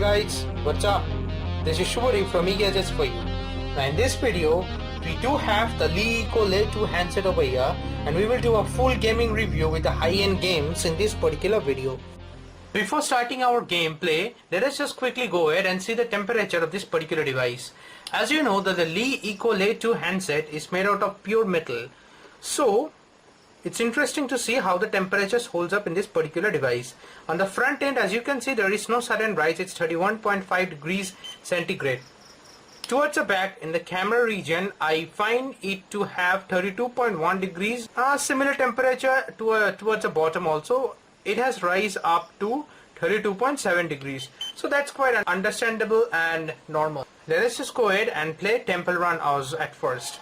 guys, what's up? This is Shubhari from eGadgets for you. Now in this video, we do have the Lee Eco Layer 2 handset over here, and we will do a full gaming review with the high-end games in this particular video. Before starting our gameplay, let us just quickly go ahead and see the temperature of this particular device. As you know that the Lee Eco Layer 2 handset is made out of pure metal. So, it's interesting to see how the temperatures holds up in this particular device. On the front end, as you can see, there is no sudden rise, it's 31.5 degrees centigrade. Towards the back, in the camera region, I find it to have 32.1 degrees. Similar temperature towards the bottom also. It has rise up to 32.7 degrees. So that's quite understandable and normal. Let us just go ahead and play Temple Run Oz at first.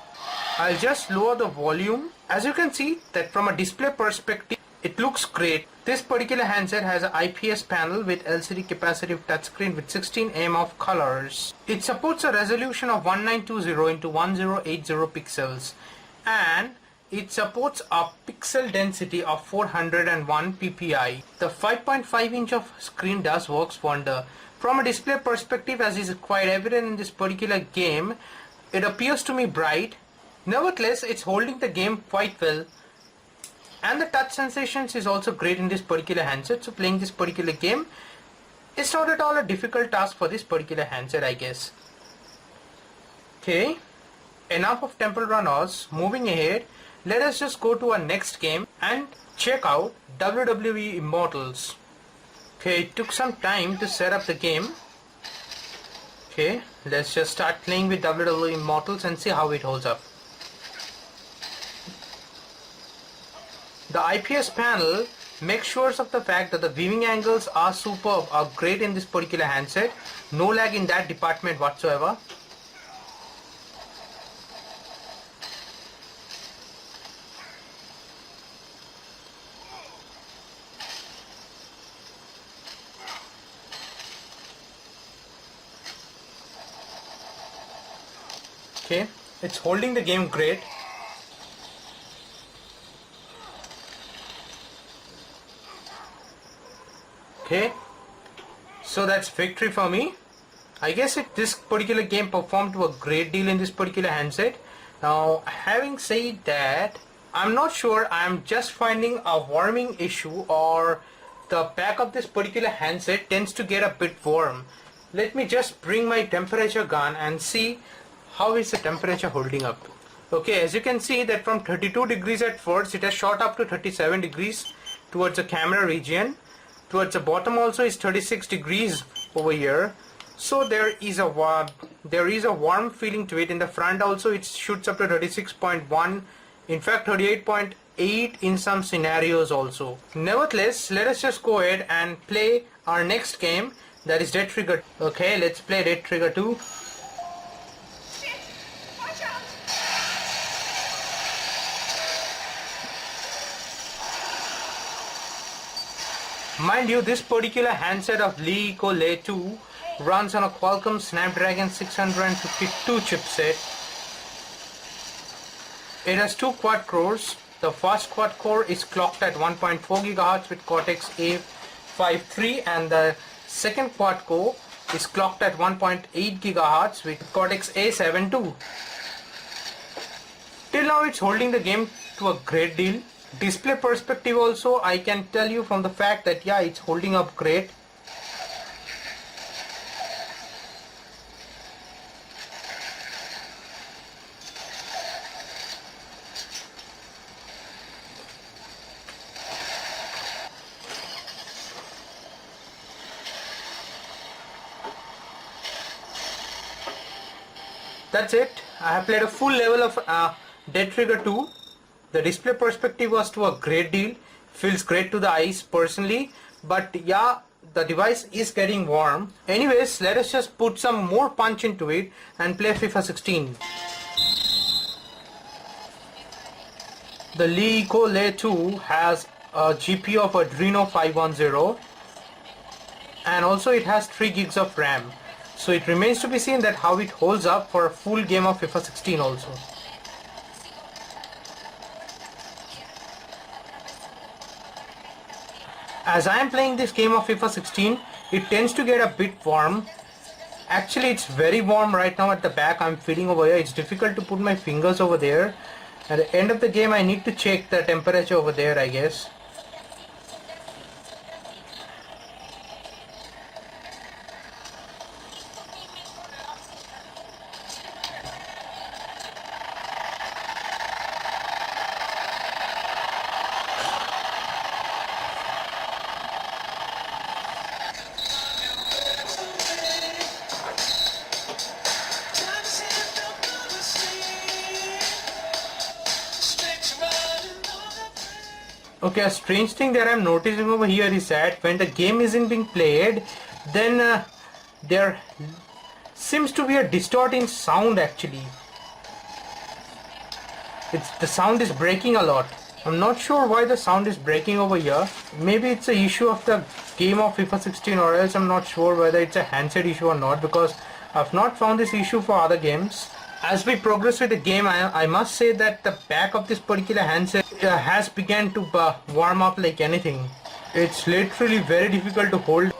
I'll just lower the volume. As you can see that from a display perspective, it looks great. This particular handset has an IPS panel with LCD capacitive touchscreen with 16 mm of colors. It supports a resolution of 1920 into 1080 pixels, and it supports a pixel density of 401 ppi. The 5.5 inch of screen does works wonder. From a display perspective, as is quite evident in this particular game, it appears to me bright. Nevertheless, it's holding the game quite well, and the touch sensations is also great in this particular handset. So playing this particular game is not at all a difficult task for this particular handset, I guess. Okay, enough of Temple Run Oz. Moving ahead, let us just go to our next game and check out WWE Immortals. Okay, it took some time to set up the game. Okay, let's just start playing with WWE Immortals and see how it holds up. The IPS panel makes sure of the fact that the viewing angles are superb, are great in this particular handset. No lag in that department whatsoever. Okay, it's holding the game great. Okay, so that's victory for me. I guess this particular game performed to a great deal in this particular handset. Now, having said that, I'm not sure, I'm just finding a warming issue, or the back of this particular handset tends to get a bit warm. Let me just bring my temperature gun and see how is the temperature holding up. Okay, as you can see that from 32 degrees at first, it has shot up to 37 degrees towards the camera region. Towards the bottom also is 36 degrees over here. So there is a warm feeling to it. In the front also it shoots up to 36.1, in fact 38.8 in some scenarios also. Nevertheless, let us just go ahead and play our next game, that is Dead Trigger. Okay, let's play Dead Trigger 2. Mind you, this particular handset of Lee Eco Layer 2 runs on a Qualcomm Snapdragon 652 chipset. It has two quad cores. The first quad core is clocked at 1.4 GHz with Cortex A53, and the second quad core is clocked at 1.8 GHz with Cortex A72. Till now it's holding the game to a great deal. Display perspective also, I can tell you from the fact that yeah, it's holding up great. That's it. I have played a full level of Dead Trigger 2. The display perspective was to a great deal, feels great to the eyes personally, but yeah, the device is getting warm. Anyways, let us just put some more punch into it and play FIFA 16. The Lee Eco Layer 2 has a GPU of Adreno 510, and also it has 3 gigs of RAM. So it remains to be seen that how it holds up for a full game of FIFA 16 also. As I am playing this game of FIFA 16, it tends to get a bit warm. Actually, it's very warm right now at the back. I'm feeling over here. It's difficult to put my fingers over there. At the end of the game, I need to check the temperature over there, I guess. Okay, a strange thing that I'm noticing over here is that when the game isn't being played, then there seems to be a distorting sound actually. The sound is breaking a lot. I'm not sure why the sound is breaking over here. Maybe it's an issue of the game of FIFA 16, or else I'm not sure whether it's a handset issue or not, because I've not found this issue for other games. As we progress with the game, I must say that the back of this particular handset has begun to warm up like anything. It's literally very difficult to hold.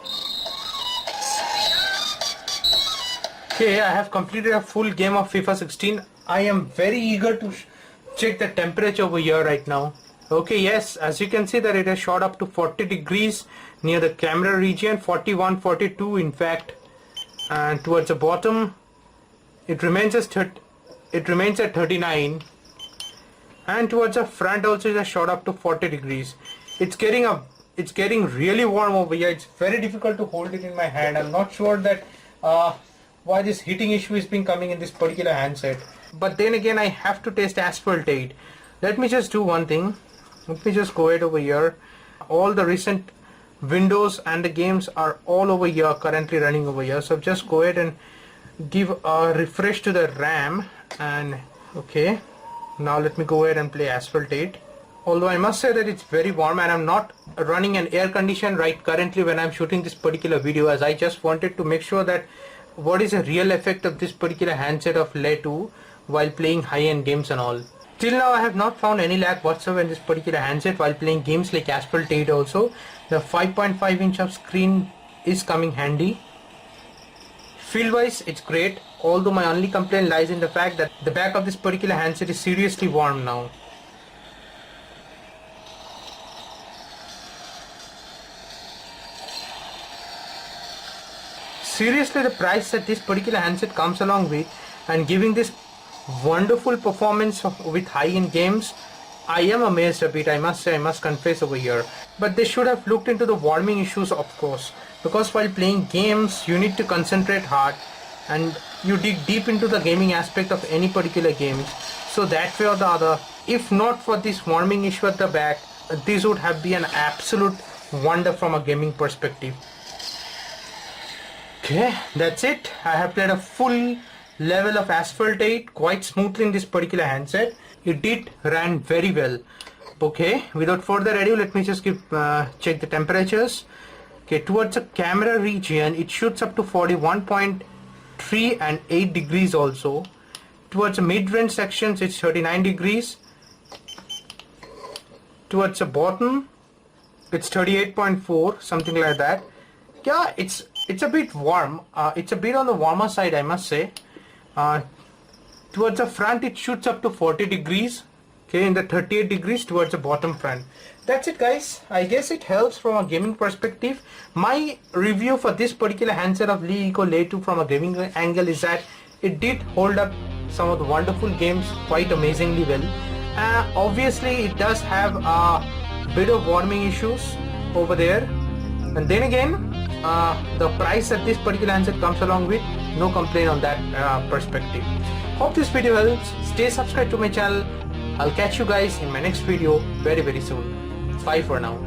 Okay, I have completed a full game of FIFA 16. I am very eager to check the temperature over here right now. Okay, yes, as you can see that it has shot up to 40 degrees near the camera region, 41, 42 in fact, and towards the bottom it remains at 39, and towards the front also it has shot up to 40 degrees. It's getting really warm over here. It's very difficult to hold it in my hand. I'm not sure that why this heating issue is been coming in this particular handset. But then again, I have to test Asphalt 8. Let me just do one thing. Let me just go ahead over here. All the recent Windows and the games are all over here, currently running over here. So just go ahead and give a refresh to the RAM, and okay, now let me go ahead and play Asphalt 8. Although I must say that it's very warm, and I'm not running an air condition right currently when I'm shooting this particular video, as I just wanted to make sure that what is the real effect of this particular handset of LE 2 while playing high-end games and all. Till now I have not found any lag whatsoever in this particular handset while playing games like Asphalt 8 also. The 5.5 inch of screen is coming handy. Feel wise it's great, although my only complaint lies in the fact that the back of this particular handset is seriously warm now. Seriously, the price that this particular handset comes along with, and giving this wonderful performance with high-end games, I am amazed a bit, I must say, I must confess over here. But they should have looked into the warming issues, of course, because while playing games you need to concentrate hard and you dig deep into the gaming aspect of any particular game. So that way or the other, if not for this warming issue at the back, this would have been an absolute wonder from a gaming perspective. Okay, that's it. I have played a full level of Asphalt 8 quite smoothly in this particular handset. It ran very well. Okay, without further ado, let me just check the temperatures. Okay, towards the camera region it shoots up to 41.3 and 8 degrees also. Towards the mid-range sections it's 39 degrees. Towards the bottom it's 38.4, something like that. Yeah, it's a bit warm. It's a bit on the warmer side, I must say. Towards the front it shoots up to 40 degrees. Okay, in the 38 degrees towards the bottom front. That's it, guys. I guess it helps from a gaming perspective. My review for this particular handset of LE 2 from a gaming angle is that it did hold up some of the wonderful games quite amazingly well. Obviously it does have a bit of warming issues over there, and then again the price that this particular handset comes along with, no complaint on that perspective. Hope this video helps. Stay subscribed to my channel. I'll catch you guys in my next video very soon. Bye for now.